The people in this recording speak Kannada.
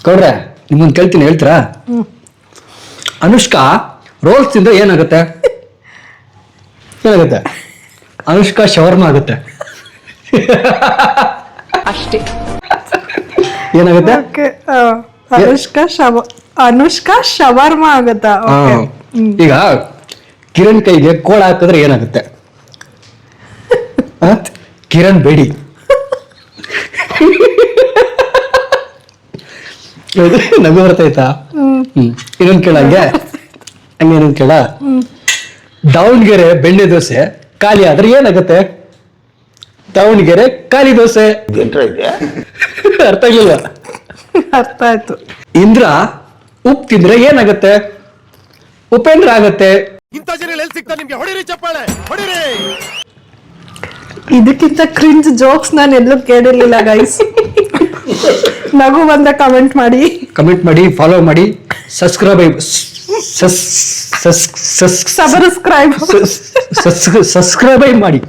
ಕೊಡ್ರೆ ನಿಮ್ಮೊಂದು ಕೇಳ್ತೀನಿ, ಹೇಳ್ತೀರಾ? ಅನುಷ್ಕಾ ರೋಲ್ಸ್ ತಿಂದ್ರೆ ಏನಾಗುತ್ತೆ? ಏನಾಗುತ್ತೆ? ಅನುಷ್ಕಾ ಶವರ್ಮ ಆಗುತ್ತೆ. ಅಷ್ಟೇ. ಏನಾಗುತ್ತೆ? ಅನುಷ್ಕಾ ಶವರ್ಮ ಆಗುತ್ತಾ? ಈಗ ಕಿರಣ್ ಕೈಗೆ ಕೋಳ ಹಾಕಿದ್ರೆ ಏನಾಗುತ್ತೆ? ಕಿರಣ್ ಬೇಡಿ. ನಗು ಬರ್ತೈತಾ? ಇನ್ನೊಂದ್ ಕೇಳ ಹಂಗೆ ಇನ್ನೊಂದ್ ಕೇಳ. ದಾವಣಗೆರೆ ಬೆಣ್ಣೆ ದೋಸೆ ಖಾಲಿ ಆದ್ರೆ ಏನಾಗುತ್ತೆ? ದಾವಣಗೆರೆ ಖಾಲಿ ದೋಸೆ. ಅರ್ಥ ಆಗಿಲ್ವಾ? ಅರ್ಥ ಆಯ್ತು. ಇಂದ್ರ ಉಪ್ಪು ತಿಂದ್ರೆ ಏನಾಗುತ್ತೆ? ಉಪೇಂದ್ರ ಆಗತ್ತೆ. ಇದಕ್ಕಿಂತ ಕ್ರಿಂಜ್ ಜೋಕ್ಸ್ ನಾನು ಎಲ್ಲೂ ಕೇಳಿರ್ಲಿಲ್ಲ ಗೈಸ್. ನಗು ಬಂದ ಕಮೆಂಟ್ ಮಾಡಿ, ಫಾಲೋ ಮಾಡಿ, ಸಬ್ಸ್ಕ್ರೈಬ್ ಮಾಡಿ.